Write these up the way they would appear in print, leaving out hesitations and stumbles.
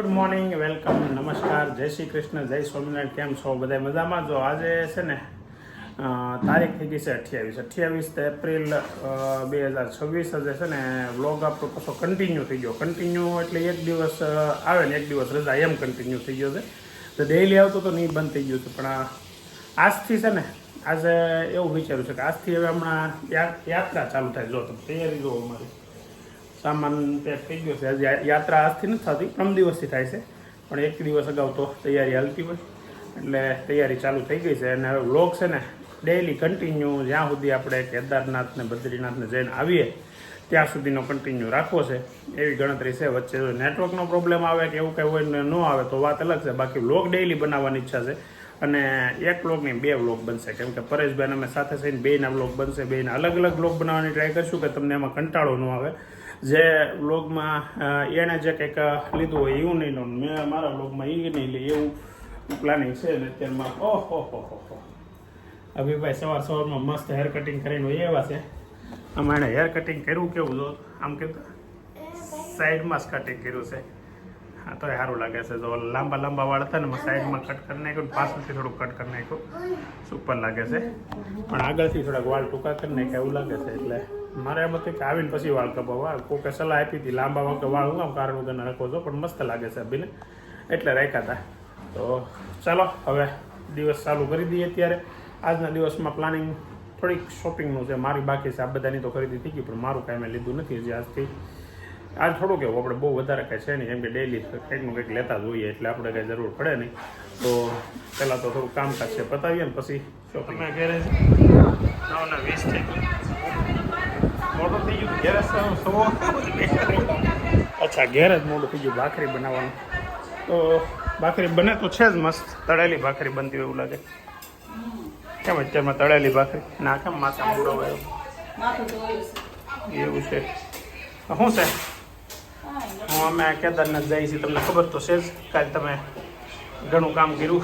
Good morning, welcome, નમસ્કાર, જય શ્રી કૃષ્ણ, જય સ્વામિનારાયણ. કેમ છો બધા? મજામાં? જો આજે છે ને તારીખ થઈ ગઈ છે 28 એપ્રિલ 2026. આજે છે ને વ્લોગ આપણો પાછો કન્ટિન્યુ થઈ ગયો. કન્ટિન્યુ એટલે એક દિવસ આવે ને એક દિવસ રજા, એમ કન્ટિન્યુ થઈ ગયો છે. તો ડેઈલી આવતો તો નહીં, બંધ થઈ ગયું છે. પણ આજથી છે ને આજે એવું વિચાર્યું છે કે આજથી હવે હમણાં યાત્રા ચાલુ થાય. જો તમે તૈયારી જો અમારી સામાન પેક થઈ ગયો છે. હજી યાત્રા આજથી નથી થતી, 3 દિવસથી થાય છે. પણ એક દિવસ અગાઉ તો તૈયારી હાલતી હોય એટલે તૈયારી ચાલુ થઈ ગઈ છે. અને હવે વ્લોગ છે ને ડેઈલી કન્ટિન્યુ જ્યાં સુધી આપણે કેદારનાથ ને બદ્રીનાથને જઈને આવીએ ત્યાં સુધીનો કન્ટિન્યુ રાખવો છે, એવી ગણતરી છે. વચ્ચે જો નેટવર્કનો પ્રોબ્લેમ આવે કે એવું કંઈ હોય ને ન આવે તો વાત અલગ છે. બાકી વ્લોગ ડેઈલી બનાવવાની ઈચ્છા છે. અને એક વ્લોગ નહીં, 2 વ્લોગ બનશે. કેમ કે પરેશભાઈને અમે સાથે થઈને 2ના વ્લોગ બનશે. 2ના અલગ અલગ વ્લોગ બનાવવાની ટ્રાય કરશું કે તમને એમાં કંટાળો ન આવે. જે વ્લોગમાં એણે જે કંઈક લીધું હોય એવું નહીં લો, મેં મારા વ્લોગમાં એ નહીં લે, એવું પ્લાનિંગ છે. ને અત્યારમાં ઓહો અભિભાઈ સવારમાં મસ્ત હેર કટિંગ કરીને હોય એવા છે. આમાં એણે હેર કટિંગ કર્યું કેવું જો આમ કીધું સાઈડમાં જ કટિંગ કર્યું છે. હા, તો સારું લાગે છે. જો લાંબા વાળ હતા ને સાઈડમાં કટ કરી નાખ્યું, પાછળથી થોડુંક કટ કરી નાખ્યું, સુપર લાગે છે. પણ આગળથી થોડાક વાળ ટૂંકા કરી નાખ્યા એવું લાગે છે. એટલે મારે એમ હતું કે આવીને પછી વાળ કપાવવા. કોકે સલાહ આપી હતી લાંબા વખતે વાળ હું આમ કારણ વગરના રાખો છો, પણ મસ્ત લાગે છે અભિને, એટલે રાખ્યા હતા. તો ચાલો હવે દિવસ ચાલુ કરી દઈએ. અત્યારે આજના દિવસમાં પ્લાનિંગ થોડીક શોપિંગનું છે. મારી બાકી છે, આ બધાની તો ખરીદી થઈ ગઈ, પણ મારું કાંઈ મેં લીધું નથી હજી. આજથી આજ થોડું કેવું આપણે બહુ વધારે કાંઈ છે નહીં, કેમ કે ડેઈલી કંઈકનું કંઈક લેતા જોઈએ એટલે આપણે કાંઈ જરૂર પડે નહીં. તો પહેલાં તો થોડું કામકાજ છે પતાવીએ ને પછી શોપિંગ. તમે ઘેરે 9:20 થઈ ગયું, મોટું થઈ ગયું. ઘેરે અચ્છા, ઘેર જ મોટું થઈ ગયું. ભાખરી બનાવવાનું તો ભાખરી બને તો છે જ મસ્ત. તળેલી ભાખરી બનતી હોય એવું લાગે. કેમ અત્યારમાં તળેલી ભાખરી ના કેમ માથા મૂળો હોય એવું છે? શું છે? હું અમે કેદારનાથ જઈએ છીએ, તમને ખબર તો છે જ. કાલે તમે ઘણું કામ કર્યું.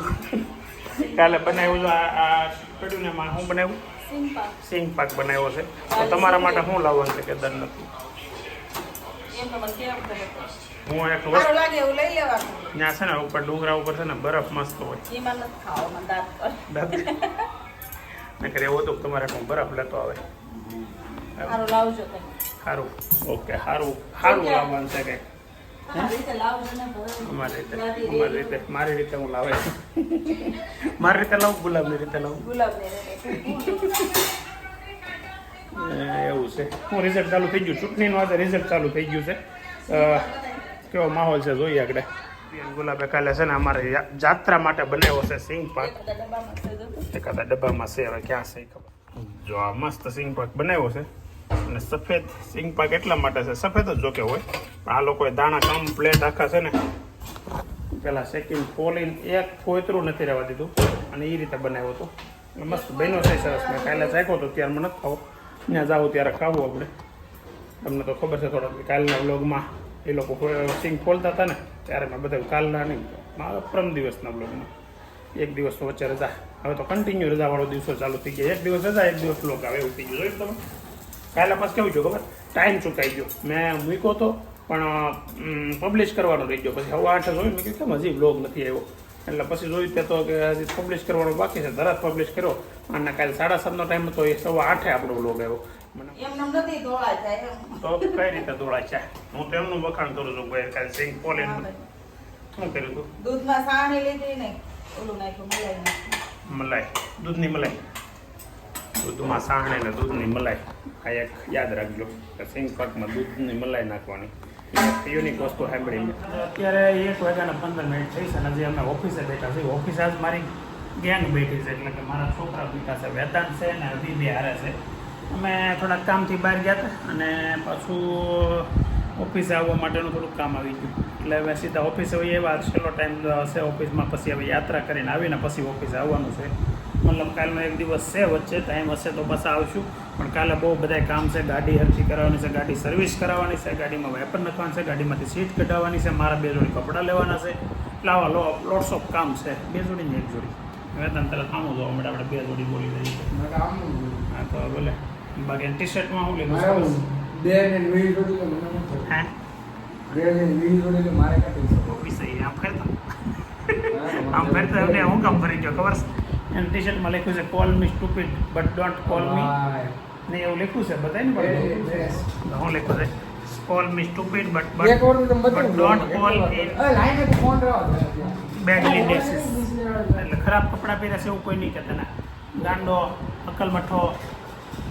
કાલે બનાવ્યું આ પડ્યું ને એમાં શું બનાવ્યું? સિંગ પાક બનાવ્યો છે. તો તમારા માટે શું લાવવાનું છે કેદારનાથ? હું એક વસ્તુ ત્યાં છે ને ઉપર ડુંગરા ઉપર છે ને બરફ મસ્ત હોય. નકર એવું હતું તમારે હું બરફ લેતો આવે. સારું, ઓકે, સારું લાવવાનું છે કંઈક. મારી રીતે હું લાવે. મારી રીતે લાવું, ગુલાબની રીતે લાવું. એવું છે. હું રિઝલ્ટ ચાલુ થઈ ગયું ચૂંટણીનું. આજે રિઝલ્ટ ચાલુ થઈ ગયું છે. કેવો માહોલ છે જોઈએ આગળ. ગુલાબે કાલે છે ને અમારે જાત્રા માટે બનાવ્યો છે સિંગ પાક. એકાદા ડબ્બામાં છે, હવે ક્યાં છે ખબર. જો આ મસ્ત સિંગ પાક બનાવ્યો છે. અને સફેદ સિંગ પાક એટલા માટે છે, સફેદ જ જોકે હોય, પણ આ લોકોએ દાણા કમ્પ્લેટ આખા છે ને પેલા શેકીને ફોલીને એક ફોતરું નથી રહેવા દીધું અને એ રીતે બનાવ્યો હતો. મસ્ત બન્યો છે, સરસ. મેં કાલે ચાખ્યો હતો, ત્યારે મને નથી ખાવો. ત્યાં જાઉં ત્યારે ખાવું આપણે. તમને તો ખબર છે થોડોક કાલના વ્લોગમાં એ લોકો સિંગ ફોલતા હતા ને ત્યારે મેં બધા કાલના નહીં, મારા 3 દિવસના વ્લોગમાં એક દિવસ તો વચ્ચે રજા. હવે તો કન્ટિન્યુ રજાવાળો દિવસો ચાલુ થઈ ગયા. એક દિવસ રજા, એક દિવસ વ્લોગ આવે એવું થઈ ગયું. જોયું તમે કાલે પાસ કેવું છે ખબર? ટાઈમ ચૂકાઈ ગયો. મેં મૂક્યો હતો પણ પબ્લિશ કરવાનો રહી ગયો. પછી 8:30 જોયું, મેં કીધું કેમ હજી વ્લોગ નથી આવ્યો. એટલે પછી જોયું તે તો કે હજી પબ્લિશ કરવાનો બાકી છે. તરત પબ્લિશ કર્યો. અને કાલે 7:30નો ટાઈમ હતો, એ 8:15 આપણો વ્લોગ આવ્યો. તો કઈ રીતે દોડાય છે? હું તો એમનું વખાણ કરું છું ભાઈ. કાલે સિંગ ફોલીને શું કર્યું હતું? દૂધમાં સાણી લીધી ને ઓલું નાખ્યું, મલાઈ, દૂધની મલાઈ. દૂધમાં સાહણે ને દૂધની મલાઈ. આ એક યાદ રાખજો કે સિંગ પાકમાં દૂધની મલાઈ નાખવાની. યુનિક વસ્તુ સાંભળીને. અત્યારે 1:15 થઈ છે અને હજી અમે ઓફિસે બેઠા છીએ. ઓફિસે આજ મારી ગેંગ બેઠી છે, એટલે કે મારા છોકરા બેઠા છે, વેદાંત છે ને અભિબે હારે છે. અમે થોડાક કામથી બહાર ગયા હતા અને પાછું ઓફિસે આવવા માટેનું થોડુંક કામ આવી ગયું. એટલે હવે સીધા ઓફિસે હોય એવા છેલ્લો ટાઈમ હશે ઓફિસમાં. પછી હવે યાત્રા કરીને આવીને પછી ઓફિસે આવવાનું છે. મતલબ કાલનો એક દિવસ છે, વચ્ચે ટાઈમ હશે તો બસ આવશું. પણ કાલે બહુ બધા કામ છે. ગાડી હરખી કરાવવાની છે, ગાડી સર્વિસ કરાવવાની છે, ગાડીમાં વેપર નાખવાનું છે, ગાડીમાંથી સીટ કઢાવવાની છે, મારા 2 જોડી કપડાં લેવાના છે. એટલે આવા લોટ્સ ઓફ કામ છે. 2 જોડી ને 1 જોડી. વેતન તરત આમ જોવા માટે આપણે 2 જોડી બોલી દઈએ. હા તો બોલે. બાકી ટી શર્ટમાં શું લેવું? હા ઓફિસ આમ ફરતા આમ ફરતા એમને હું કામ ફરી ગયો ખબર છે એને ટી શર્ટમાં લખ્યું છે call me stupid but don't call મી ને એવું લખ્યું છે બતાય ને પણ હું લખ્યું છે call me stupid but don't call in badly dresses એટલે ખરાબ કપડાં પહેર્યા છે એવું કોઈ નહીં કહેતા ના ગાંડો અકલ મઠો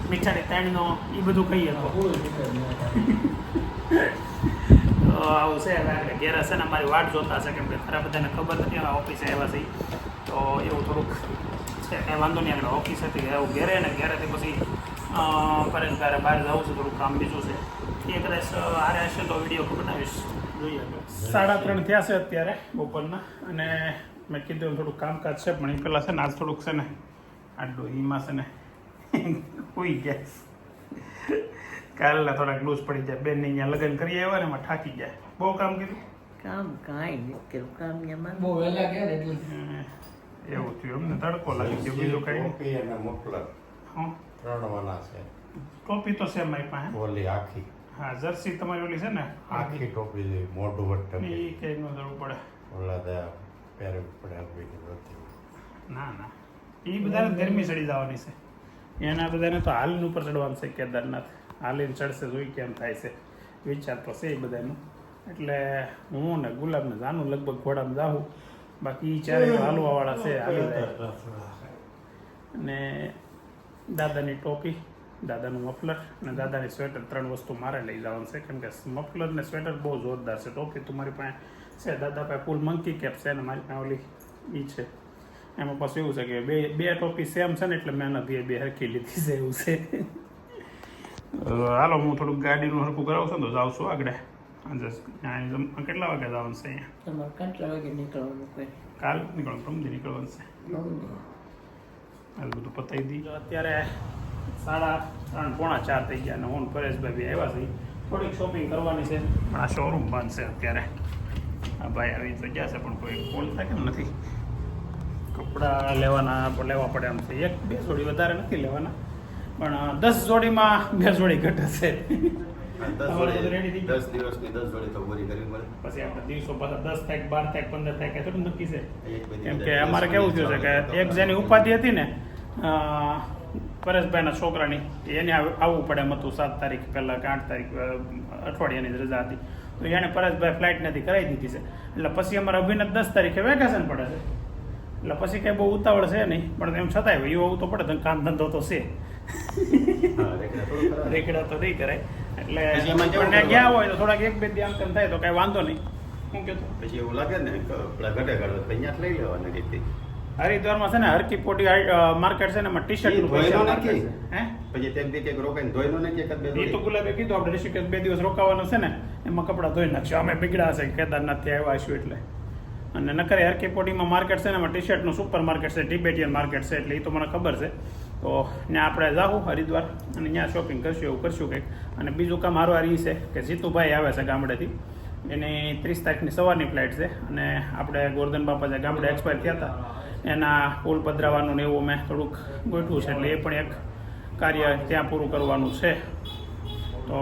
મીઠાની તાણીનો એ બધું કહીએ તો આવું છે હવે આગળ ઘેર હશે ને અમારી વાટ જોતા હશે કેમ કે ખરા બધાને ખબર નથી હવે ઓફિસે આવ્યા છે તો એવું થોડુંક છે કાંઈ વાંધો નહીં આગળ ઓફિસ હતી એવું ઘેરે ને ઘેરેથી પછી પરેશભાઈ બહાર જવું છે થોડુંક કામ બીજું છે એ કદાચ હારે હશે તો વિડીયો બનાવીશ જોઈએ 3:30 થયા છે અત્યારે બપોરના અને મેં કીધું થોડુંક કામકાજ છે પણ એ પહેલાં છે ને આજ થોડુંક છે ને આટલું એમાં છે ને હોઈ ગયા કાલના થોડાક લૂઝ પડી જાય બેન અહીંયા લગ્ન કરી આવ્યા ને એમાં થાકી જાય બહુ કામ કર્યું કામ કાંઈ નથી કર્યું કામ એમાં બહુ વહેલા ગયા ને એટલે એવું થયું અમને તડકો લાગી ગયો બીજું કઈ ટોપી અને મફલર હા 3 વાના છે ટોપી તો છે મારી પાસે ઓલી આખી હા જર્સી તમારી ઓલી છે ને આખી ટોપી છે મોઢું વટ્ટ એ કઈ ન જરૂર પડે ઓલા દે પહેરવી પડે આપી હતી ના ના એ બધાને ગરમી ચડી જવાની છે એના બધાને તો હાલીન ઉપર ચડવાનું છે કેદારનાથ હાલીને ચડશે જોઈ કેમ થાય છે વિચાર તો છે એ બધાનું એટલે હું ને ગુલાબ ને જાનું લગભગ ઘોડામાં જાઉં બાકી એ ચારે હાલવાવાળા છે હાલી જાય અને દાદાની ટોપી દાદાનું મફલર અને દાદાની સ્વેટર 3 વસ્તુ મારે લઈ જવાનું છે કેમ કે મફલર ને સ્વેટર બહુ જોરદાર છે ટોપી તો મારી પાસે છે દાદા પાસે ફૂલ મંકી કેપ છે અને મારી પાસે ઓલી એ છે એમાં પાછું એવું છે કે બે ટોપી સેમ છે ને એટલે મેં બે હરખી લીધી છે એવું છે હાલો હું થોડુંક ગાડીનું હરખું કરાવું છું તો જાઉં છું આગળ આજે કેટલા વાગે જવાનું છે અહીંયા તમારે કેટલા વાગે નીકળવાનું કોઈ કાલ નીકળવાનું પ્રમદી નીકળવાનું છે હાલ બધું પતાવી દીધું અત્યારે 3:30 પોણા 4 થઈ ગયા અને હું પરેશભાઈ બી આવ્યા છે થોડીક શોપિંગ કરવાની છે પણ આ શોરૂમ બંધ છે અત્યારે આ ભાઈ આવી તો ગયા છે પણ કોઈ ખોલતા કેમ નથી કપડાં લેવા પડે એમ છે 1-2 જોડી વધારે નથી લેવાના પણ 10 જોડીમાં 2 જોડી ઘટે છે 10 દિવસની 10 જોડી તો પૂરી કરવી પડે પછી આપણે દિવસો પાછા 10 થાય 12 થાય 15 થાય કે થોડું નક્કી છે એક બધી કેમ કે અમારે કેવું થયું છે કે એક જેની ઉપાધિ હતી ને પરેશભાઈના છોકરાની એને આવવું પડે એમ હતું 7 તારીખ પહેલાં કે 8 તારીખ અઠવાડિયાની જ રજા હતી તો એને પરેશભાઈ ફ્લાઇટ નથી કરાવી દીધી છે એટલે પછી અમારે અભિનવ 10 તારીખે વેકેશન પડે છે એટલે પછી કંઈ બહુ ઉતાવળ છે નહીં પણ એમ છતાંય એવું આવવું તો પડે કામ ધંધો તો છે રેકડા તો નહીં કરાય એટલે આપણને ગયા હોય તો થોડાક 1-2 દી આમ તેમ થાય તો કાંઈ વાંધો નહીં શું કહેતો પછી એવું લાગે ને કે પેલા ઘટે કાઢો તો અહીંયા જ લઈ લેવાની રીતે હરિદ્વારમાં છે ને હરકી પોટી માર્કેટ છે ને એમાં ટી શર્ટ હે પછી તેમ બી કંઈક રોકાઈને ધોઈનો નથી એક જ બે એ તો ગુલાબે કીધું આપણે ઋષિકેશ 2 દિવસ રોકાવાનું છે ને એમાં કપડાં ધોઈ નાખશું અમે બગડ્યા છે કેદારનાથથી આવ્યા છું એટલે અને નકરે હરકી પોટીમાં માર્કેટ છે ને એમાં ટી શર્ટનું સુપર માર્કેટ છે ટિબેટિયન માર્કેટ છે એટલે એ તો મને ખબર છે તો ત્યાં આપણે જાઉં હરિદ્વાર અને ત્યાં શોપિંગ કરશું એવું કરશું કંઈક અને બીજું કામ હારવાર એ છે કે જીતુભાઈ આવે છે ગામડેથી એની 30 તારીખની સવારની ફ્લાઇટ છે અને આપણે ગોરધન બાપા જે ગામડે એક્સપાયર થયા હતા એના પુલ પધરાવવાનું ને એવું મેં થોડુંક ગોઠવું છે એટલે એ પણ એક કાર્ય ત્યાં પૂરું કરવાનું છે તો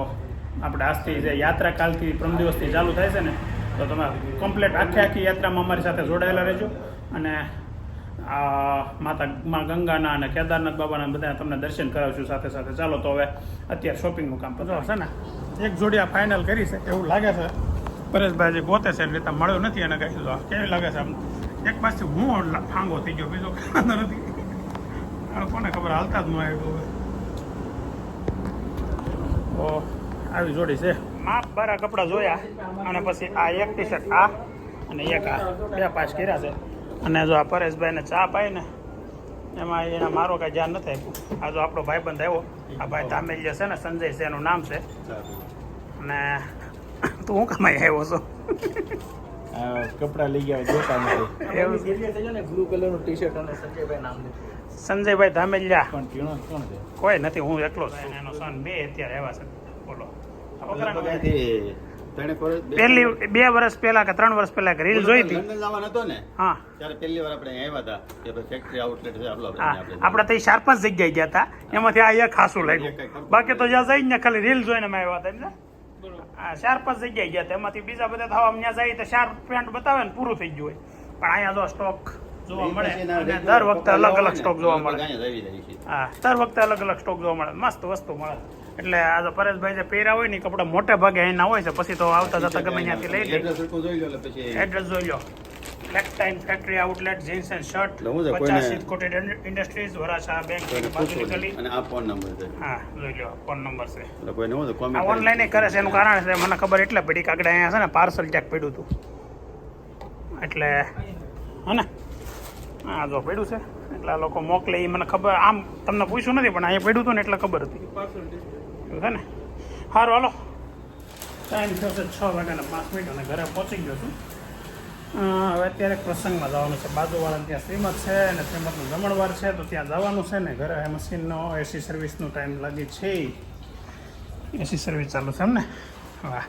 આપણે આજથી જે યાત્રા કાલથી પ્રમ દિવસથી ચાલુ થાય છે ને તો તમે કમ્પ્લીટ આખી યાત્રામાં અમારી સાથે જોડાયેલા રહેજો અને મા ગંગાના અને કેદારનાથ બાબાના બધા તમને દર્શન કરાવશું સાથે સાથે ચાલો તો હવે અત્યારે શોપિંગનું કામ પચાવ છે ને એક જોડી આ ફાઇનલ કરી છે એવું લાગે છે પરેશભાઈ જે ગોતે છે એટલે મળ્યો નથી એને કહી દીધું કેવી લાગે છે આમ એક પાસથી હું ફાંગો થઈ ગયો બીજો વાંધો નથી કોને ખબર હાલતા જ ન આવ્યું તો આવી જોડી છે માપ બારા કપડાં જોયા અને પછી આ એક ટી શર્ટ આ અને એક આ 2 પાસ કર્યા છે અને જો આ પરેશભાઈને ચા પાઈ ને એમાં એના મારો કાંઈ ધ્યાન નથી આપ્યું આ જો આપણો ભાઈબંધ આવ્યો આ ભાઈ તામેલ્ય છે ને સંજય છે એનું નામ છે અને તું હું કમાઈ આવ્યો છો કપડા લઈ ગયા જોતા નથી એવું બ્લુ કલરનું ટી શર્ટ અને સંજયભાઈ નામ દે સંજયભાઈ ધામેલિયા પણ પીણો કોણ છે કોઈ નથી હું એકલો છું અને એનો સન 2 અત્યારે આવ્યા છે બોલો પહેલી 2 વર્ષ પહેલા કે 3 વર્ષ પહેલા રીલ જોઈ હતી લંડન જવાનો હતો ને હા ત્યારે પહેલી વાર આપણે આવ્યા હતા કે ફેક્ટરી આઉટલેટ છે આપણો હા આપણે તો 4-5 જગ્યાએ ગયા હતા એમાંથી આ એક ખાસું લાગ્યું બાકી તો જ્યાં જઈને ખાલી રીલ જોઈને અમે આવ્યા હતા એમને હા 4-5 જગ્યાએ ગયા તેમાંથી બીજા બધા થવા ત્યાં જાય તો 4 પેન્ટ બતાવે ને પૂરું થઈ ગયું હોય પણ અહીંયા જો સ્ટોક જોવા મળે અને દર વખતે અલગ અલગ સ્ટોક જોવા મળે. હા દર વખતે અલગ અલગ સ્ટોક જોવા મળે, મસ્ત વસ્તુ મળે. એટલે આ તો પરેશભાઈ જે પહેર્યા હોય ને કપડા મોટે ભાગે અહીંના હોય છે, પછી તો આવતા જતા ગમે ત્યાંથી લઈ લે. એડ્રેસ જોઈ લો, લેક્ટાઇન factory outlet jeans and shirt 50 કોટેડ ઇન્ડસ્ટ્રીઝ વરાછા બેંક બાજુની ગલી. અને આ ફોન નંબર છે. હા જોઈ લો ફોન નંબર છે. એટલે કોઈને હોય તો આ કોમેન્ટ ઓનલાઈન કરે છે એનું કારણ છે મને ખબર એટલે પડી કે આગળ અહીંયા છે ને પાર્સલ ક્યાંક પડ્યું હતું એટલે હે ને હા જો પડ્યું છે એટલે આ લોકો મોકલે એ મને ખબર, આમ તમને પૂછ્યું નથી પણ અહીંયા પડ્યું હતું ને એટલે ખબર હતી એવું છે ને. સારું હાલો, ટાઈમ થયો છે 6 વાગ્યાના 5 મિનિટ અને ઘરે પહોંચી ગયો છું. હવે અત્યારે પ્રસંગમાં જવાનું છે, બાજુવાળાને ત્યાં શ્રીમદ છે અને શ્રીમદનું જમણવાર છે તો ત્યાં જવાનું છે ને. ઘરે મશીનનો એસી સર્વિસનો ટાઈમ લાગી છે, એસી સર્વિસ ચાલુ છે એમ ને. વાહ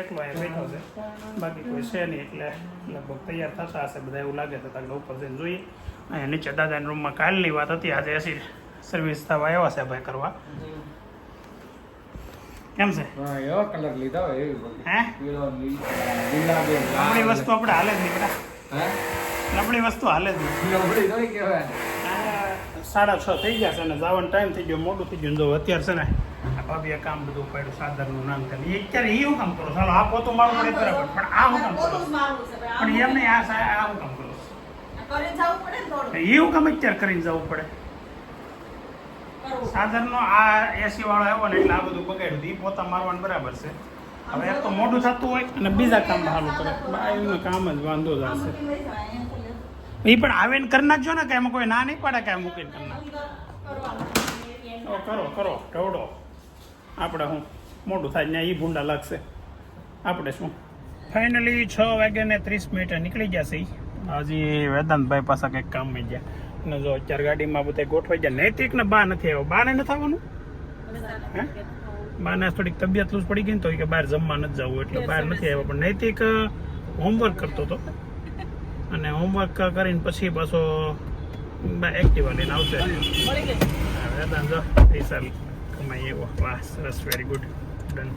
એકલો અહીંયા બેઠો છે, બાકી કોઈ છે નહીં એટલે લગભગ તૈયાર થતા હશે બધા એવું લાગે છે. આગળ ઉપર જઈને જોઈએ. અહીંયા નીચે દાદાના રૂમમાં કાલની વાત હતી, આજે એસી સર્વિસ થવા આવ્યા છે ભાઈ કરવા. કેમ છે એવો કલર લીધા હોય એવી હે નબળી વસ્તુ આપણે હાલે જ નહીં બેટા, નબળી વસ્તુ હાલે જ નહીં. 6:30 થઈ ગયા છે અને જવાનો ટાઈમ થઈ ગયો, મોડું થઈ ગયું. જો અત્યારે છે ને આ ભાભીએ કામ બધું પડ્યું સાદરનું નામ થાય એ અત્યારે એ હું કામ કરો? ચાલો આ પોતું મારું પડે બરાબર, પણ આ હું કામ કરો? પણ એમ નહીં, આ હું કામ કરો? એવું કામ અત્યારે કરીને જવું પડે? સાદરનો આ એસી વાળો આવ્યો ને એટલે આ બધું બગાડ્યું. એ પોતા મારવાનું બરાબર છે. હવે એક તો મોઢું થતું હોય અને બીજા કામ સારું કરે, એનું કામ જ વાંધો જ હશે. એ પણ આવીને કરી નાખજો ને, કે એમાં કોઈ ના નહીં પાડે કે આ મૂકીને કરી નાખજો. કરો કરો ટવડો, આપણે શું મોટું થાય ત્યાં એ ભૂંડા લાગશે, આપણે શું. ફાઇનલી 6:30 નીકળી ગયા છે. હજી વેદાંતભાઈ પાસે કંઈક કામમાં ગયા અને જો અત્યારે ગાડીમાં બધા ગોઠવાઈ ગયા. નૈતિક ને બા નથી આવ્યો. બાને નથી આવવાનું? હે બાને થોડીક તબિયત લૂઝ પડી ગઈ ને તો કે બહાર જમવા નથી જવું એટલે બહાર નથી આવ્યો. પણ નૈતિક હોમવર્ક કરતો હતો અને હોમવર્ક કરીને પછી પાછો એક્ટિવા લઈને આવશે. વેદાંત જો પૈસા કમાઈ એવો. વાહ સરસ, વેરી ગુડ, ડન.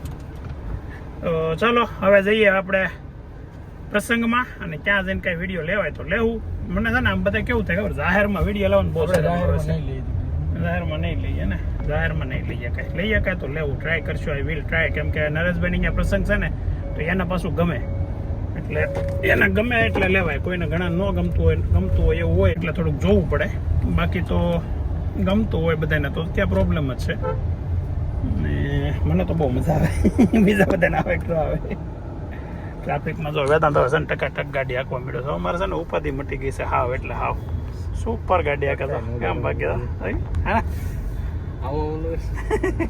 તો ચાલો હવે જઈએ આપણે પ્રસંગમાં અને ત્યાં જઈને કઈ વિડીયો લેવાય તો લેવું. મને છે ને આમ બધા કેવું થાય ખબર, જાહેરમાં વિડીયો લેવાનું બહુ જાહેરમાં નહીં લઈએ ને, જાહેરમાં નહીં લઈએ કાંઈ. લઈએ કાંઈ તો લેવું, ટ્રાય કરશું. આઈ વિલ ટ્રાય, કેમ કે નરેશભાઈ અહીંયા પ્રસંગ છે ને તો એના પાછું ગમે એટલે એને ગમે એટલે લેવાય. કોઈને ઘણા ન ગમતું હોય એવું હોય એટલે થોડુંક જોવું પડે. બાકી તો ગમતું હોય બધાને તો ત્યાં પ્રોબ્લેમ જ છે. ને મને તો બહુ મજા આવે, બીજા બધાને આવે તો આવે. ટ્રાફિકમાં જો વેદાંત હવે છે ને ટકાટક ગાડી હાંકવા મળ્યો છે. અમારે છે ને ઉપાધિ મટી ગઈ છે હાવ, એટલે હાવ સુપર ગાડી હાંકતા કેમ ભાગ્યા હા.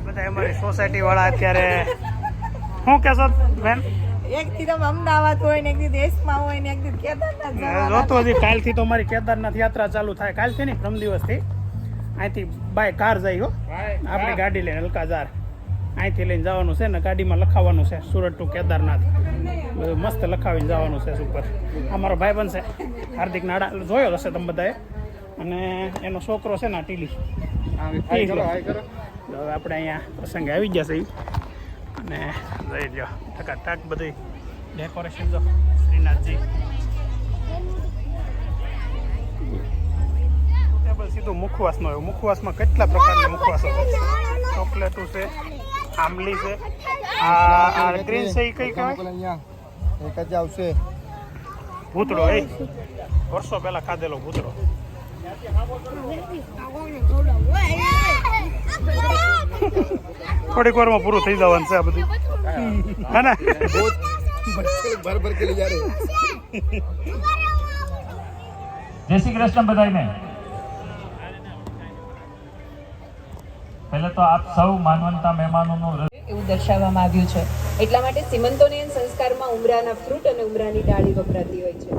બધા અમારી સોસાયટી વાળા અત્યારે શું કહેશો બેન? એક દી તો અમદાવાદ હોય ને એક દી દેશમાં હોય ને એક દી કેદારનાથ જોતો હજી કાલથી તો અમારી કેદારનાથ યાત્રા ચાલુ થાય. કાલથી નહીં, પ્રમ દિવસથી. અહીંથી બાય કાર જાય હો, આપણી ગાડી લઈને હલકાજાર અહીંથી લઈને જવાનું છે ને ગાડીમાં લખાવવાનું છે સુરત ટુ કેદારનાથ. બધું મસ્ત લખાવીને જવાનું છે ઉપર. અમારો ભાઈબંધ છે હાર્દિક નાડા, જોયો હશે તમે બધાએ, અને એનો છોકરો છે ને ટીલી. હવે આપણે અહીંયા પ્રસંગે આવી ગયા છે અને જઈ લો ટકાટક બધી ડેકોરેશન જો શ્રીનાથજી. સીધું મુખવાસનો આવ્યો. મુખવાસમાં કેટલા પ્રકારના મુખવાસો છે. ચોકલેટું છે, આંબલી છે, આ ગ્રીન છે એ કઈ કહેવાય? એક જ આવશે ભૂતળો. એ વર્ષો પહેલા ખાધેલો ભૂતળો. થોડીક વારમાં પૂરું થઈ જવાનું છે આ બધું, હે ને? ભર કે લઈ જા રહે. જય શ્રી કૃષ્ણ બધાને. પહેલા તો આપ સૌ માનવંતા મહેમાનોનું એવું દર્શાવવામાં આવ્યું છે. એટલા માટે સીમંતોનિયન સંસ્કારમાં ઉમરાના ફ્રૂટ અને ઉમરાની ડાળી વપરાતી હોય છે.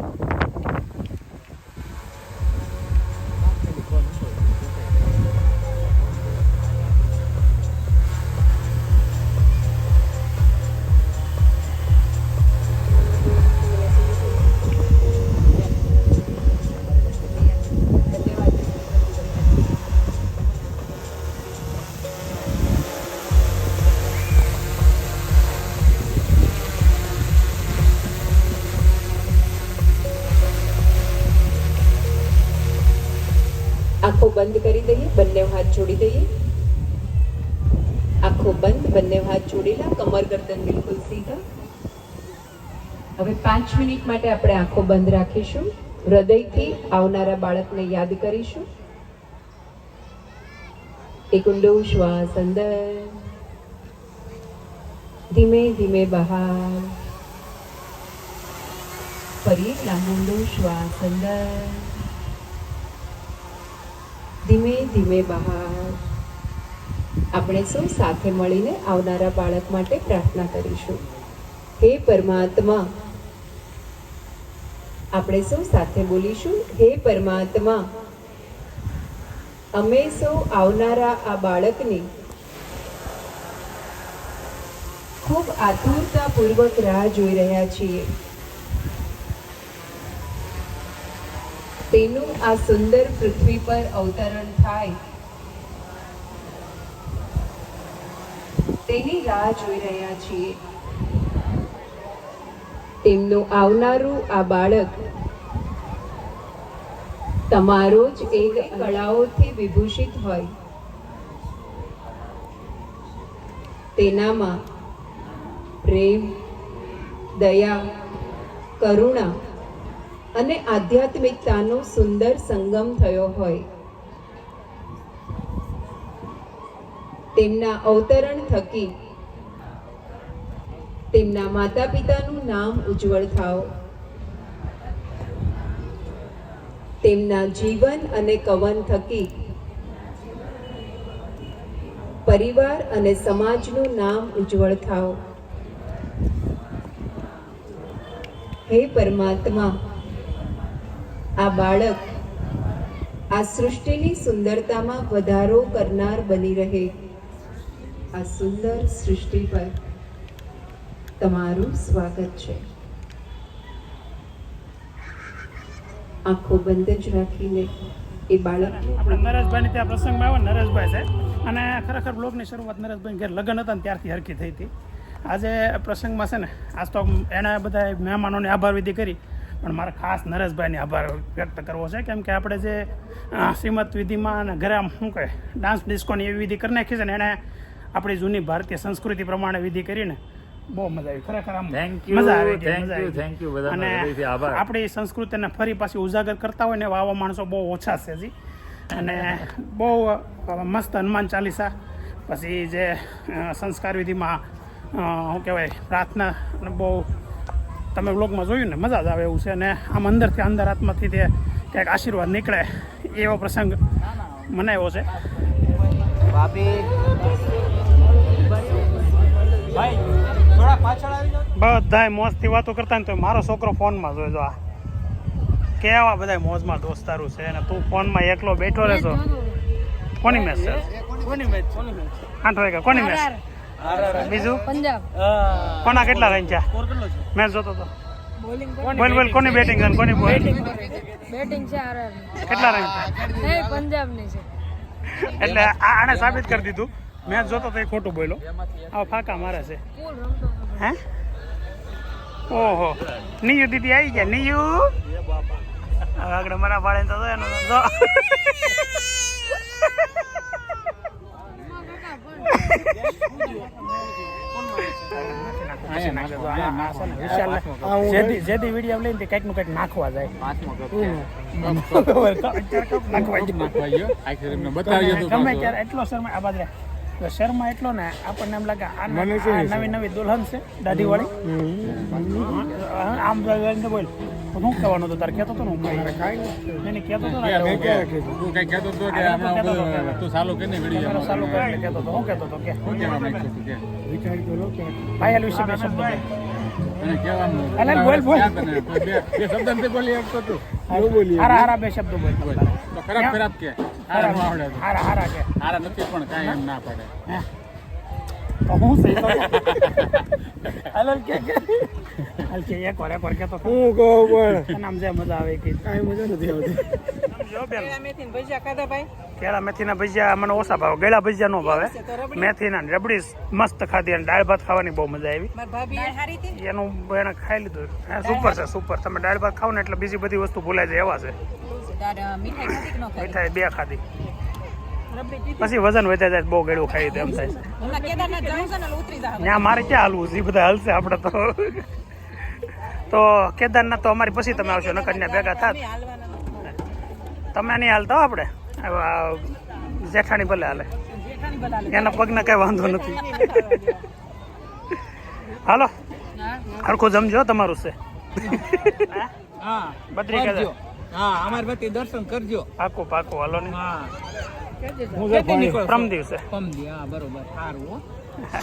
બંધ કરી દઈએ, બંને હાથ જોડી દઈએ. આંખો બંધ, બંને હાથ જોડેલા, કમર ગરદન બિલકુલ સીધા. હવે 5 મિનિટ માટે આપણે આંખો બંધ રાખીશું. હૃદયથી આવનારા બાળકને યાદ કરીશું. એક ઊંડો શ્વાસ અંદર, ધીમે ધીમે બહાર. ફરી એક લાંબો ઊંડો શ્વાસ અંદર, ધીમે ધીમે બહાર. આપણે સૌ સાથે મળીને આવનારા બાળક માટે પ્રાર્થના કરીશું. હે પરમાત્મા, આપણે સૌ સાથે બોલીશું. હે પરમાત્મા, અમે સૌ આવનારા આ બાળકની ખૂબ આતુરતાપૂર્વક રાહ જોઈ રહ્યા છીએ. તેનું આ સુંદર પૃથ્વી પર અવતરણ થાય તેની રાહ જોઈ રહ્યા છીએ. તેમનું આવનારું આ બાળક તમારો જ એક કળાઓથી વિભૂષિત હોય, તેનામાં પ્રેમ, દયા, કરુણા અને આધ્યાત્મિકતાનો સુંદર સંગમ થયો હોય. તેમના અવતરણ થકી તેમના માતા પિતાનું નામ ઉજ્જવળ થાઓ. તેમના જીવન અને કવન થકી પરિવાર અને સમાજનું નામ ઉજ્જવળ થાઓ. હે પરમાત્મા, આ બાળક આ સૃષ્ટિની સુંદરતામાં વધારો કરનાર બની રહે. આ સુંદર સૃષ્ટિ પર તમારું સ્વાગત છે. આંખો બંધ જ રાખીને એ બાળક આપણે નરેશભાઈની ત્યાં પ્રસંગમાં આવ્યા. નરેશભાઈ છે અને ખરેખર બ્લોગની શરૂઆત નરેશભાઈ ઘેર લગ્ન હતા ને ત્યારથી હરખી થઈ હતી. આજે પ્રસંગમાં છે ને, આજ તો એણે બધા મહેમાનોને આભાર વિધિ કરી, પણ મારે ખાસ નરેશભાઈને આભાર વ્યક્ત કરવો છે. કેમ કે આપણે જે શ્રીમદ વિધિમાં અને ઘરે આમ શું કહે ડાન્સ ડિસ્કોની એવી વિધિ કરી નાખી છે ને, એણે આપણી જૂની ભારતીય સંસ્કૃતિ પ્રમાણે વિધિ કરીને બહુ મજા આવી. ખરેખર આમ મજા આવી. થેન્ક યુ બધા અને આપણી સંસ્કૃતિને ફરી પાછી ઉજાગર કરતા હોય ને એવા આવા માણસો બહુ ઓછા છે હજી. અને બહુ મસ્ત હનુમાન ચાલીસા, પછી જે સંસ્કાર વિધિમાં શું કહેવાય પ્રાર્થના, અને બહુ તમે વ્લોગમાં જોયું ને મજા જ આવે એવું છે. અને આમ અંદરથી અંદર આત્માથી તે ક્યાંક આશીર્વાદ નીકળે એવો પ્રસંગ મનાવ્યો છે. બધાય મોજથી વાતો કરતા ને તો મારો છોકરો ફોનમાં જોઈ આ કેવા બધા મોજમાં દોસ્તારું છે. અને તું ફોનમાં એકલો બેઠો રહેશો. કોની મેચ છે? 8 વાગ્યા કોની મેચ? બીજું પંજાબ. કોના કેટલા રન છે? મેચ જોતો તો બોલ બોલ કોની બેટિંગ છે કોની બોલિંગ? બેટિંગ છે આરઆર. કેટલા રન છે? નહીં, પંજાબની છે. એટલે આને સાબિત કરી દીધું. મેચ જોતો તો એ ખોટું બોલ્યો. આ ફાકા મારે છે. હે ઓહો, નીયુ દીદી આવી ગયા. નીયુ આગળ મારા ભાડે તો એનો જેથી વિડીયો લઈને કંઈક નું કંઈક નાખવા જાય. ગમે ત્યારે એટલો શર્મા આ બાજુ શર્મા એટલો ને આપણને એમ લાગે આ નવી નવી દુલ્હન છે દાઢી વાળી. આમ બોલ શું કહેવાનું હતું તારે? કહેતો હતો ને હું એને કહેતો હતો ને ચાલુ કરીને કહેતો હતો. હું કહેતો હતો કે પાયલ વિશે બે શબ્દ બોલ બોલ. હારા હારા બે શબ્દો બોલ. ખરાબ ખરાબ કે હારા હારા કે હારા નથી પણ કાંઈ એમ ના પડે. તો હું સહી તો હાલ કે એક વાર કહેતો હું કહું પણ આમ જે મજા આવે કે કાંઈ મજા નથી આવતી. કેળા મેથીના ભજીયા મને ઓછા ભાવે. ગળા ભજીયા નો ભાવે. મેથીના રબડી મસ્ત ખાધી અને દાળ ભાત ખાવાની બહુ મજા આવી. એનું એને ખાઈ લીધું. સુપર છે સુપર. તમે દાળ ભાત ખાવ ને એટલે બીજી બધી વસ્તુ ભૂલાઈ જાય એવા છે. મીઠાઈ 2 ખાધી પછી વજન વધે જાય બહુ ગળું ખાઈ તેમ થાય છે ત્યાં મારે ક્યાં હાલવું છે એ બધા હાલશે આપણે તો કેદારનાથ તો અમારી પછી તમે આવશો નકર ત્યાં ભેગા થાત તમે નહીં હાલતા હો આપણે જેઠાણી ભલે હાલે એના પગને કઈ વાંધો નથી હાલો હરખું જમજો તમારું છે બત્રી કહેજો હા અમાર બધી દર્શન કરજો પાકું પાકું હાલો ને હું પ્રમ દિવસે પમદી હા બરોબર સારું હો હા